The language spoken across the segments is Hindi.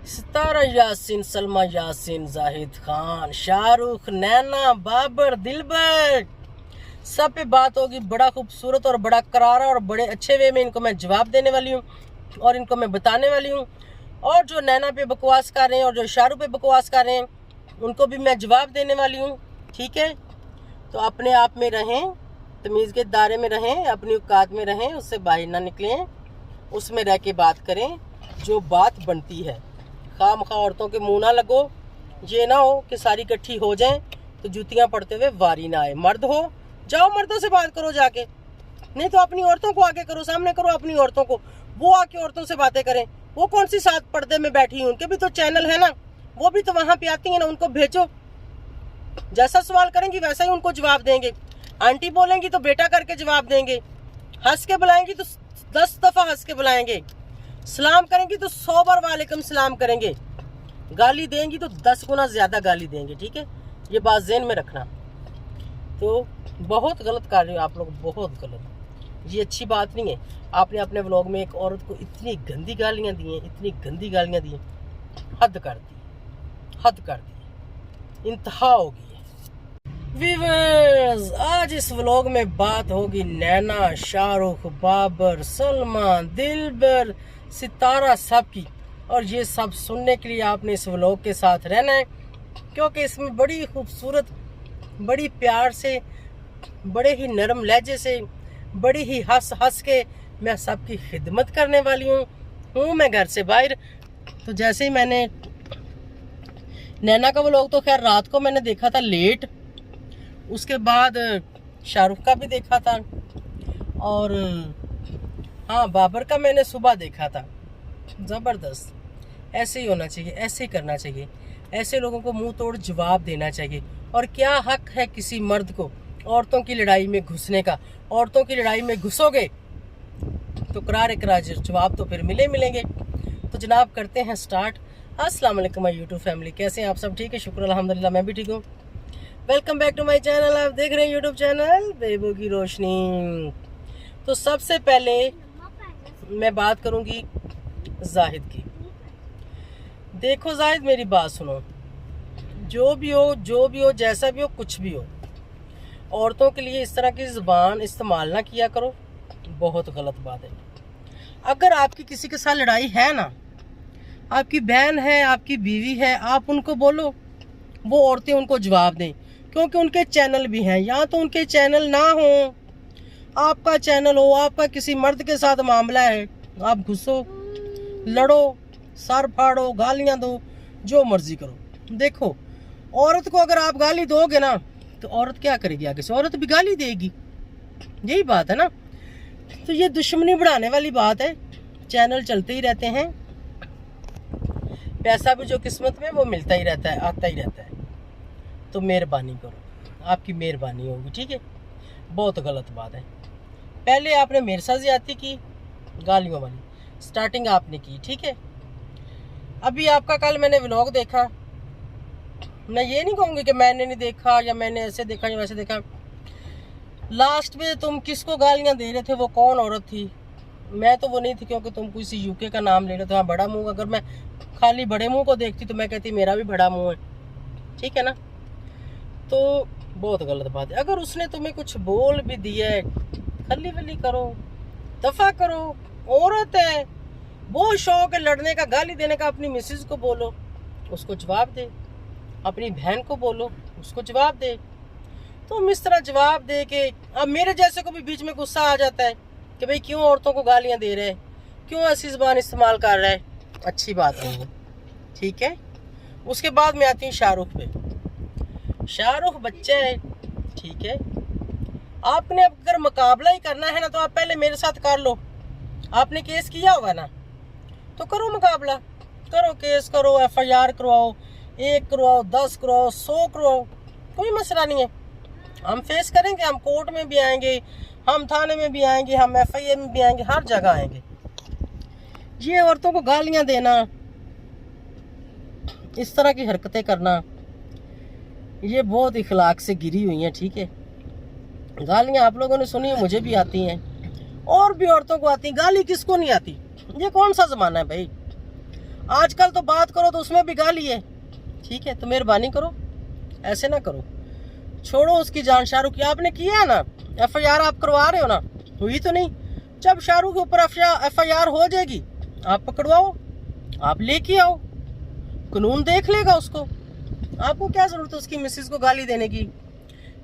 सितारा यासीन, सलमा यासीन, जाहिद खान, शाहरुख, नैना, बाबर, दिलबर, सब पे बात होगी। बड़ा खूबसूरत और बड़ा करारा और बड़े अच्छे वे में इनको मैं जवाब देने वाली हूँ और इनको मैं बताने वाली हूँ। और जो नैना पे बकवास कर रहे हैं और जो शाहरुख पे बकवास कर रहे हैं उनको भी मैं जवाब देने वाली हूँ। ठीक है, तो अपने आप में रहें, तमीज़ के दायरे में रहें, अपनी औकात में रहें, उससे बाहर ना निकलें, उसमें रह के बात करें जो बात बनती है। खामखा औरतों के मुंह ना लगो, ये ना हो कि सारी इकट्ठी हो जाएं तो जूतियां पड़ते हुए वारी ना आए। मर्द हो, जाओ मर्दों से बात करो जाके, नहीं तो अपनी औरतों को आगे करो, सामने करो अपनी औरतों को, वो आके औरतों से बातें करें। वो कौन सी साथ पर्दे में बैठी हैं, उनके भी तो चैनल है ना, वो भी तो वहां पे आती है ना, उनको भेजो। जैसा सवाल करेंगी वैसा ही उनको जवाब देंगे। आंटी बोलेंगी तो बेटा करके जवाब देंगे, हंस के बुलाएंगी तो 10 दफा हंस के बुलाएंगे, सलाम करेंगी तो 100 बार वालेकुम सलाम करेंगे, गाली देंगी तो 10 गुना ज्यादा गाली देंगे। ठीक है, ये बात ज़हन में रखना। तो बहुत गलत कर रहे हो आप लोग, बहुत गलत, ये अच्छी बात नहीं है। आपने अपने व्लॉग में एक औरत को इतनी गंदी गालियां दी हैं, इतनी गंदी गालियां दी हैं, हद कर दी, हद कर दी, इंतहा हो गई है। व्यूअर्स, आज इस व्लॉग में बात होगी नैना, शाहरुख, बाबर, सलमान, दिलबर, सितारा, सब की। और ये सब सुनने के लिए आपने इस व्लॉग के साथ रहना है, क्योंकि इसमें बड़ी खूबसूरत, बड़ी प्यार से, बड़े ही नरम लहजे से, बड़ी ही हंस हंस के मैं सबकी खिदमत करने वाली हूँ मैं घर से बाहर। तो जैसे ही मैंने नैना का व्लॉग तो खैर रात को मैंने देखा था लेट, उसके बाद शाहरुख का भी देखा था, और हाँ बाबर का मैंने सुबह देखा था। ज़बरदस्त, ऐसे ही होना चाहिए, ऐसे ही करना चाहिए, ऐसे लोगों को मुंह तोड़ जवाब देना चाहिए। और क्या हक है किसी मर्द को औरतों की लड़ाई में घुसने का? औरतों की लड़ाई में घुसोगे तो करारे करारे जवाब तो फिर मिलेंगे। तो जनाब करते हैं स्टार्ट। अस्सलाम वालेकुम माय यूट्यूब फैमिली, कैसे हैं आप सब? ठीक है, शुक्र अल्हम्दुलिल्लाह, मैं भी ठीक हूँ। Welcome back to my channel. आप देख रहे हैं यूट्यूब चैनल बेबू की रोशनी। तो सबसे पहले मैं बात करूंगी जाहिद की। देखो जाहिद, मेरी बात सुनो, जो भी हो, जैसा भी हो, कुछ भी हो, औरतों के लिए इस तरह की ज़ुबान इस्तेमाल ना किया करो, बहुत गलत बात है। अगर आपकी किसी के साथ लड़ाई है ना, आपकी बहन है, आपकी बीवी है, आप उनको बोलो, वो औरतें उनको जवाब दें, क्योंकि उनके चैनल भी हैं। या तो उनके चैनल ना हो, आपका चैनल हो, आपका किसी मर्द के साथ मामला है, आप घुसो, लड़ो, सर फाड़ो, गालियां दो, जो मर्जी करो। देखो, औरत को अगर आप गाली दोगे ना तो औरत क्या करेगी? आगे से औरत भी गाली देगी, यही बात है ना। तो ये दुश्मनी बढ़ाने वाली बात है। चैनल चलते ही रहते हैं, पैसा भी जो किस्मत में वो मिलता ही रहता है, आता ही रहता है। तो मेहरबानी करो, आपकी मेहरबानी होगी। ठीक है, बहुत गलत बात है। पहले आपने मेरे साथ ज्यादती की, गालियों वाली स्टार्टिंग आपने की। ठीक है, अभी आपका कल मैंने व्लॉग देखा, मैं ये नहीं कहूँगी कि मैंने नहीं देखा या मैंने ऐसे देखा या वैसे देखा। लास्ट में तुम किसको गालियाँ दे रहे थे, वो कौन औरत थी? मैं तो वो नहीं थी, क्योंकि तुम किसी यूके का नाम ले रहे थे। हाँ, बड़ा मुंह, अगर मैं खाली बड़े मुंह को देखती तो मैं कहती मेरा भी बड़ा मुंह है। ठीक है ना, तो बहुत गलत बात है। अगर उसने तुम्हें कुछ बोल भी दिया है, खली वली करो, दफा करो, औरत है, वो शौक है लड़ने का, गाली देने का। अपनी मिसेज को बोलो, उसको जवाब दे, अपनी बहन को बोलो, उसको जवाब दे। तुम इस तरह जवाब दे के, अब मेरे जैसे को भी बीच में गुस्सा आ जाता है कि भाई क्यों औरतों को गालियां दे रहे हैं, क्यों ऐसी ज़बान इस्तेमाल कर रहा है, अच्छी बात नहीं है। ठीक है, उसके बाद मैं आती हूँ शाहरुख पे। शाहरुख बच्चा है, ठीक है, आपने अगर मुकाबला ही करना है ना तो आप पहले मेरे साथ कर लो। आपने केस किया होगा ना, तो करो मुकाबला, करो केस, करो, FIR करवाओ, 1 करवाओ, 10 करवाओ, 100 करवाओ, कोई मसला नहीं है। हम फेस करेंगे, हम कोर्ट में भी आएंगे, हम थाने में भी आएंगे, हम FIA में भी आएंगे, हर जगह आएंगे। ये औरतों को गालियां देना, इस तरह की हरकतें करना, ये बहुत इखलाक से गिरी हुई हैं। ठीक है, गालियां आप लोगों ने सुनी है, मुझे भी आती हैं और भी औरतों को आती हैं। गाली किसको नहीं आती? ये कौन सा ज़माना है भाई? आजकल तो बात करो तो उसमें भी गाली है। ठीक है, तो मेहरबानी करो, ऐसे ना करो, छोड़ो उसकी जान। शाहरुख की आपने किया है ना, FIR आप करवा रहे हो ना, हुई तो नहीं। जब शाहरुख के ऊपर FIR हो जाएगी, आप पकड़वाओ, आप लेके आओ, कानून देख लेगा उसको। आपको क्या जरूरत है उसकी मिसेज को गाली देने की?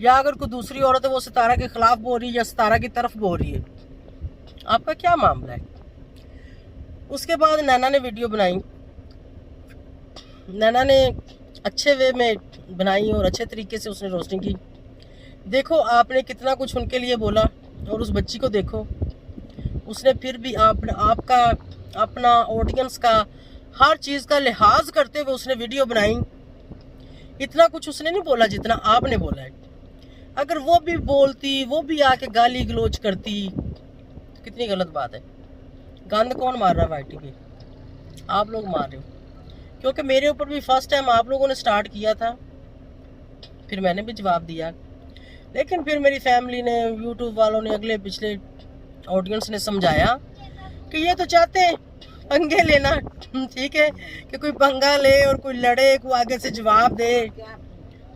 या अगर कोई दूसरी औरत है वो सितारा के खिलाफ बोल रही है या सितारा की तरफ बोल रही है, आपका क्या मामला है? उसके बाद नैना ने वीडियो बनाई, नैना ने अच्छे वे में बनाई और अच्छे तरीके से उसने रोस्टिंग की। देखो आपने कितना कुछ उनके लिए बोला, और उस बच्ची को देखो, उसने फिर भी आपका अपना ऑडियंस का हर चीज़ का लिहाज करते हुए उसने वीडियो बनाई। इतना कुछ उसने नहीं बोला जितना आपने बोला है। अगर वो भी बोलती, वो भी आके गाली गलोच करती, तो कितनी गलत बात है। गंद कौन मार रहा है वाईटी पे? आप लोग मार रहे हो। क्योंकि मेरे ऊपर भी फर्स्ट टाइम आप लोगों ने स्टार्ट किया था, फिर मैंने भी जवाब दिया, लेकिन फिर मेरी फैमिली ने, यूट्यूब वालों ने, अगले पिछले ऑडियंस ने समझाया कि ये तो चाहते हैं पंगे लेना। ठीक है, कि कोई पंगा ले और कोई लड़े, कोई आगे से जवाब दे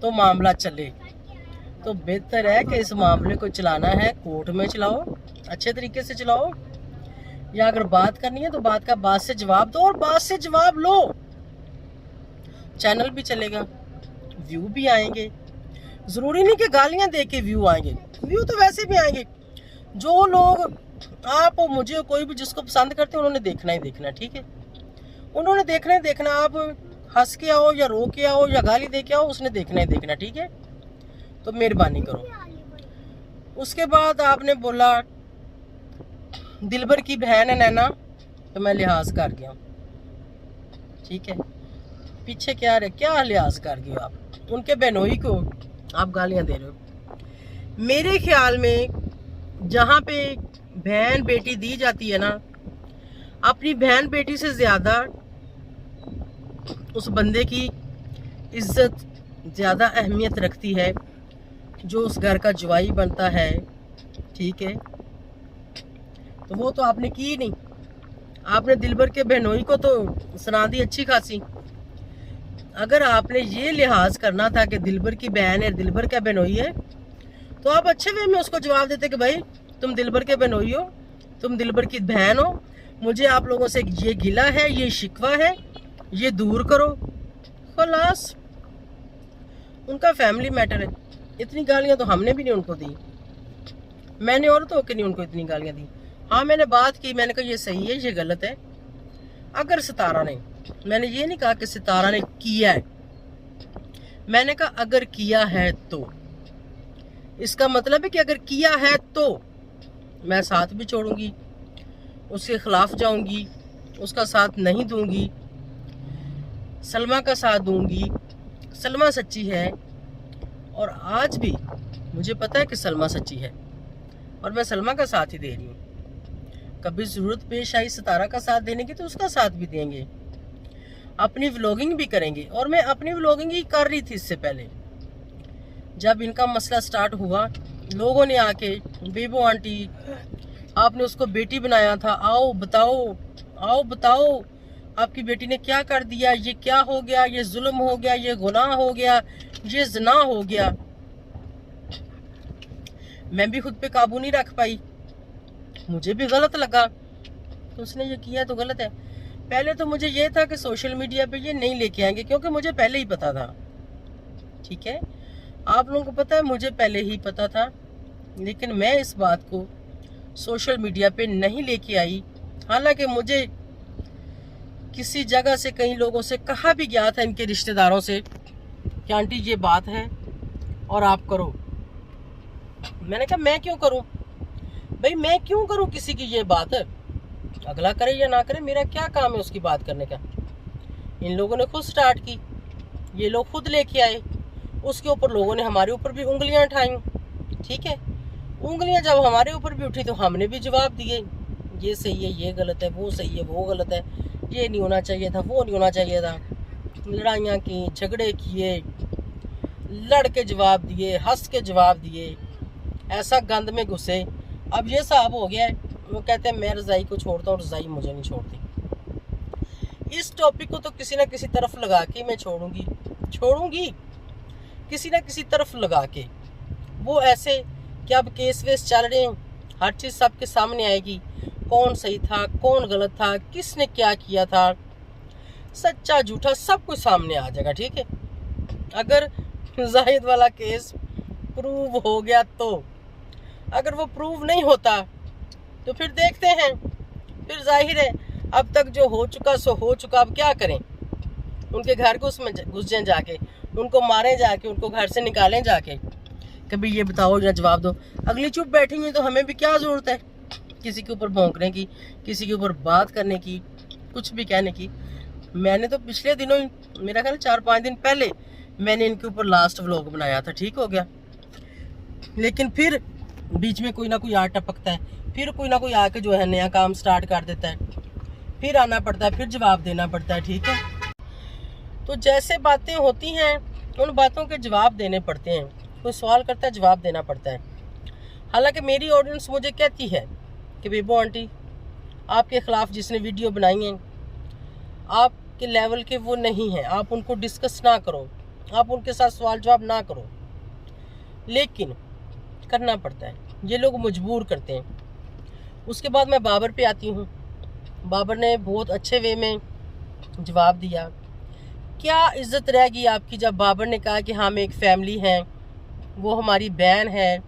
तो मामला चले। तो बेहतर है कि इस मामले को चलाना है कोर्ट में चलाओ, अच्छे तरीके से चलाओ, या अगर बात करनी है तो बात का बात से जवाब दो और बात से जवाब लो। चैनल भी चलेगा, व्यू भी आएंगे। जरूरी नहीं कि गालियां दे के व्यू आएंगे, व्यू तो वैसे भी आएंगे। जो लोग, आप और मुझे, कोई भी जिसको पसंद करते हैं, उन्होंने देखना ही देखना। ठीक है, उन्होंने देखना ही देखना। आप हंस के आओ या रो के आओ या गाली दे के आओ, उसने देखना ही देखना। ठीक है, तो मेहरबानी करो। उसके बाद आपने बोला दिलबर की बहन है नैना, तो मैं लिहाज कर गया। ठीक है, पीछे क्या लिहाज कर गए आप? उनके बहनोई को आप गालियां दे रहे हो। मेरे ख्याल में जहाँ पे बहन बेटी दी जाती है ना, अपनी बहन बेटी से ज्यादा उस बंदे की इज्जत ज्यादा अहमियत रखती है जो उस घर का जवाई बनता है। ठीक है, तो वो तो आपने की नहीं। आपने दिलबर के बहनोई को तो सुना दी अच्छी खासी। अगर आपने ये लिहाज करना था कि दिलबर की बहन है, दिलबर का बहनोई है, तो आप अच्छे वे में उसको जवाब देते कि भाई तुम दिलबर के बहनोई हो, तुम दिलबर की बहन हो, मुझे आप लोगों से ये गिला है, ये शिकवा है, ये दूर करो। खलास, उनका फैमिली मैटर है। इतनी गालियां तो हमने भी नहीं उनको दी, मैंने औरतों के नहीं उनको इतनी गालियां दी। हाँ, मैंने बात की, मैंने कहा ये सही है, ये गलत है। अगर सितारा ने, मैंने ये नहीं कहा कि सितारा ने किया है, मैंने कहा अगर किया है तो, इसका मतलब है कि अगर किया है तो मैं साथ भी छोड़ूंगी, उसके खिलाफ जाऊंगी, उसका साथ नहीं दूंगी, सलमा का साथ दूंगी। सलमा सच्ची है और आज भी मुझे पता है कि सलमा सच्ची है और मैं सलमा का साथ ही दे रही हूँ। कभी ज़रूरत पेश आई सितारा का साथ देने की तो उसका साथ भी देंगे, अपनी व्लॉगिंग भी करेंगे। और मैं अपनी व्लॉगिंग ही कर रही थी इससे पहले। जब इनका मसला स्टार्ट हुआ, लोगों ने आके, बेबो आंटी आपने उसको बेटी बनाया था, आओ बताओ आपकी बेटी ने क्या कर दिया, ये क्या हो गया, ये जुल्म हो गया, ये गुनाह हो गया, ये ज़िना हो गया। मैं भी खुद पे काबू नहीं रख पाई, मुझे भी गलत लगा तो उसने ये किया तो गलत है। पहले तो मुझे ये था कि सोशल मीडिया पे ये नहीं लेके आएंगे, क्योंकि मुझे पहले ही पता था। ठीक है, आप लोगों को पता है, मुझे पहले ही पता था, लेकिन मैं इस बात को सोशल मीडिया पे नहीं लेके आई। हालांकि मुझे किसी जगह से, कई लोगों से कहा भी गया था, इनके रिश्तेदारों से, कि आंटी ये बात है और आप करो। मैंने कहा मैं क्यों करूं भाई, मैं क्यों करूं किसी की ये बात? अगला करे या ना करे, मेरा क्या काम है उसकी बात करने का? इन लोगों ने खुद स्टार्ट की, ये लोग खुद लेके आए, उसके ऊपर लोगों ने हमारे ऊपर भी उंगलियां उठाई। ठीक है, उंगलियां जब हमारे ऊपर भी उठी तो हमने भी जवाब दिए, ये सही है, ये गलत है, वो सही है, वो गलत है, ये नहीं होना चाहिए था, वो नहीं होना चाहिए था। लड़ाइयाँ की, झगड़े किए, लड़ के जवाब दिए, हंस के जवाब दिए, ऐसा गंद में घुसे। अब ये साहब हो गया है, वो कहते हैं मैं रज़ाई को छोड़ता हूँ, रज़ाई मुझे नहीं छोड़ती। इस टॉपिक को तो किसी ना किसी तरफ लगा के मैं छोड़ूंगी किसी ना किसी तरफ लगा के। वो ऐसे कि अब केस वेस चल रहे हैं, हर चीज़ सबके सामने आएगी, कौन सही था कौन गलत था, किसने क्या किया था, सच्चा झूठा सब कुछ सामने आ जाएगा। ठीक है, अगर जाहिद वाला केस प्रूव हो गया तो, अगर वो प्रूव नहीं होता तो फिर देखते हैं, फिर जाहिर है अब तक जो हो चुका सो हो चुका। अब क्या करें, उनके घर को उसमें घुस जाएं जाके, उनको मारें जाके, उनको घर से निकालें जाके, कभी ये बताओ या जवाब दो। अगली चुप बैठेंगे तो हमें भी क्या ज़रूरत है किसी के ऊपर भौंकने की, किसी के ऊपर बात करने की, कुछ भी कहने की। मैंने तो पिछले दिनों, मेरा ख्याल 4-5 दिन पहले मैंने इनके ऊपर लास्ट व्लॉग बनाया था, ठीक हो गया। लेकिन फिर बीच में कोई ना कोई आ टपकता है, फिर कोई ना कोई आके जो है नया काम स्टार्ट कर देता है, फिर आना पड़ता है, फिर जवाब देना पड़ता है। ठीक है, तो जैसे बातें होती हैं उन बातों के जवाब देने पड़ते हैं। कोई सवाल करता है, जवाब देना पड़ता है। हालांकि मेरी ऑडियंस मुझे कहती है कि बेबो आंटी, आपके ख़िलाफ़ जिसने वीडियो बनाई है आपके लेवल के वो नहीं हैं, आप उनको डिस्कस ना करो, आप उनके साथ सवाल जवाब ना करो। लेकिन करना पड़ता है, ये लोग मजबूर करते हैं। उसके बाद मैं बाबर पे आती हूँ। बाबर ने बहुत अच्छे वे में जवाब दिया। क्या इज़्ज़त रहेगी आपकी जब बाबर ने कहा कि हम एक फैमिली हैं, वो हमारी बहन है,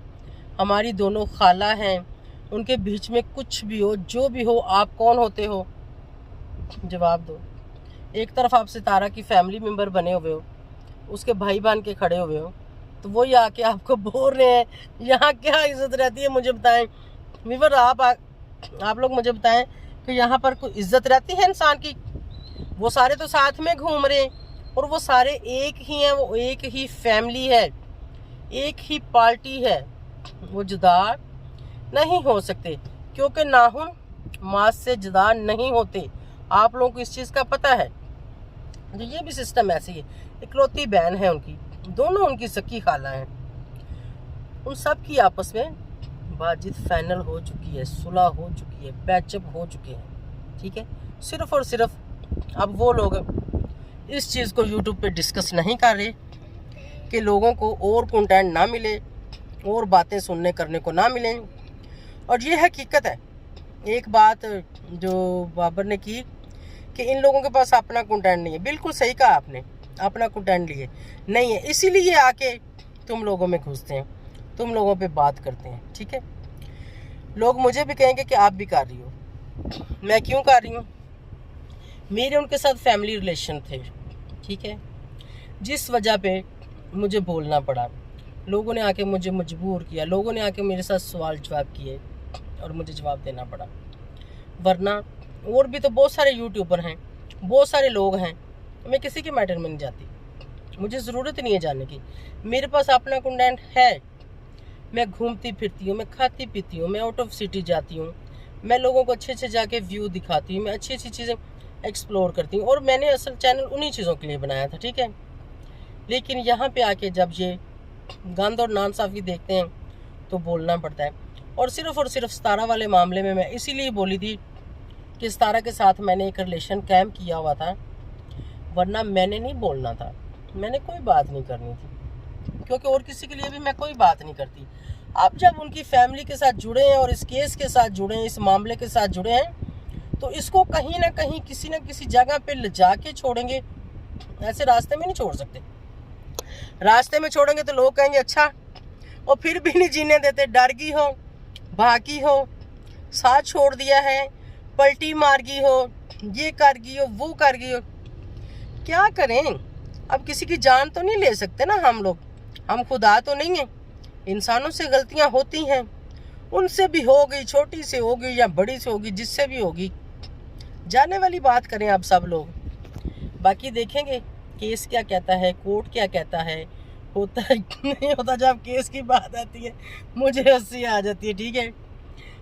हमारी दोनों खाला हैं, उनके बीच में कुछ भी हो, जो भी हो, आप कौन होते हो? जवाब दो। एक तरफ आप सितारा की फैमिली मेम्बर बने हुए हो, उसके भाई बहन के खड़े हुए हो, तो वो ही आके आपको बोल रहे हैं यहाँ क्या इज़्ज़त रहती है, मुझे बताएं वीवर। आप लोग मुझे बताएं कि यहाँ पर कोई इज़्ज़त रहती है इंसान की? वो सारे तो साथ में घूम रहे हैं और वो सारे एक ही हैं, वो एक ही फैमिली है, एक ही पार्टी है, वो जुदा नहीं हो सकते, क्योंकि नाखून मांस से जुदा नहीं होते। आप लोगों को इस चीज़ का पता है। तो ये भी सिस्टम ऐसे ही है। इकलौती बहन है उनकी, दोनों उनकी सकी खाला हैं, उन सब की आपस में बातचीत फाइनल हो चुकी है, सुलह हो चुकी है, पैचअप हो चुके हैं। ठीक है, सिर्फ और सिर्फ अब वो लोग इस चीज़ को यूट्यूब पे डिस्कस नहीं कर रहे कि लोगों को और कंटेंट ना मिले और बातें सुनने करने को ना मिलें। और ये हकीकत है। एक बात जो बाबर ने की कि इन लोगों के पास अपना कंटेंट नहीं है, बिल्कुल सही कहा आपने, अपना कंटेंट लिए नहीं है, इसीलिए आके तुम लोगों में घुसते हैं, तुम लोगों पे बात करते हैं। ठीक है, लोग मुझे भी कहेंगे कि आप भी कर रही हो। मैं क्यों कर रही हूँ? मेरे उनके साथ फैमिली रिलेशन थे। ठीक है, जिस वजह पे मुझे बोलना पड़ा, लोगों ने आके मुझे मजबूर किया, लोगों ने आके मेरे साथ सवाल जवाब किए और मुझे जवाब देना पड़ा। वरना और भी तो बहुत सारे यूट्यूबर हैं, बहुत सारे लोग हैं, मैं किसी के मैटर में नहीं जाती, मुझे ज़रूरत नहीं है जानने की। मेरे पास अपना कंटेंट है, मैं घूमती फिरती हूँ, मैं खाती पीती हूँ, मैं आउट ऑफ सिटी जाती हूँ, मैं लोगों को अच्छे अच्छे जाके व्यू दिखाती हूँ, मैं अच्छी अच्छी चीज़ें एक्सप्लोर करती हूँ। और मैंने असल चैनल उन्हीं चीज़ों के लिए बनाया था। ठीक है, लेकिन यहाँ पे आके जब ये गंद और नाइंसाफ़ी देखते हैं तो बोलना पड़ता है। और सिर्फ सितारा वाले मामले में मैं इसीलिए बोली थी कि सितारा के साथ मैंने एक रिलेशन कायम किया हुआ था, वरना मैंने नहीं बोलना था, मैंने कोई बात नहीं करनी थी, क्योंकि और किसी के लिए भी मैं कोई बात नहीं करती। अब जब उनकी फैमिली के साथ जुड़े हैं और इस केस के साथ जुड़े हैं, इस मामले के साथ जुड़े हैं, तो इसको कहीं ना कहीं किसी न किसी जगह पे ले जाके छोड़ेंगे। ऐसे रास्ते में नहीं छोड़ सकते। रास्ते में छोड़ेंगे तो लोग कहेंगे अच्छा, और फिर भी नहीं जीने देते, डर गई हो, भागी हो, साथ छोड़ दिया है, पलटी मार गई हो, ये कर गई हो, वो कर गई हो। क्या करें, अब किसी की जान तो नहीं ले सकते ना हम लोग, हम खुदा तो नहीं हैं। इंसानों से गलतियां होती हैं, उनसे भी हो गई, छोटी से होगी या बड़ी से होगी, जिससे भी होगी, जाने वाली बात करें आप सब लोग। बाकी देखेंगे केस क्या कहता है, कोर्ट क्या कहता है, होता है नहीं होता। जब केस की बात आती है मुझे हंसी आ जाती है। ठीक है,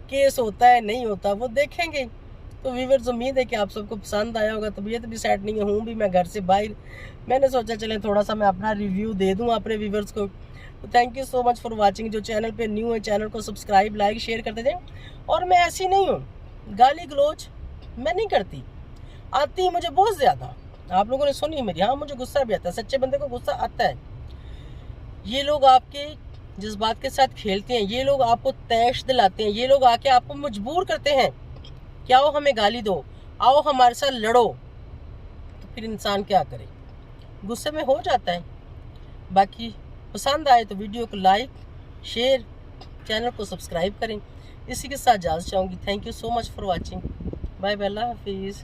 केस होता है नहीं होता वो देखेंगे। तो व्यूअर्स, उम्मीद है कि आप सबको पसंद आया होगा। तबीयत भी सेट नहीं है, हूँ भी मैं घर से बाहर, मैंने सोचा चले थोड़ा सा मैं अपना रिव्यू दे दूँ अपने व्यूअर्स को। तो thank you so much for watching. जो चैनल पे न्यू है, चैनल को सब्सक्राइब, लाइक, शेयर करते जाएं। और मैं ऐसी नहीं हूँ, गाली गलोच मैं नहीं करती, आती है मुझे बहुत ज़्यादा। आप लोगों ने सुनी मेरी, हाँ मुझे गुस्सा भी आता है, सच्चे बंदे को गुस्सा आता है। ये लोग आपके जज्बात के साथ खेलते हैं, ये लोग आपको तैश दिलाते हैं, ये लोग आके आपको मजबूर करते हैं कि आओ हमें गाली दो, आओ हमारे साथ लड़ो। तो फिर इंसान क्या करे, गुस्से में हो जाता है। बाकी पसंद आए तो वीडियो को लाइक शेयर, चैनल को सब्सक्राइब करें। इसी के साथ इजाज़त चाहूँगी। Thank you so much for watching. Bye bye, अल्लाह हाफिज़।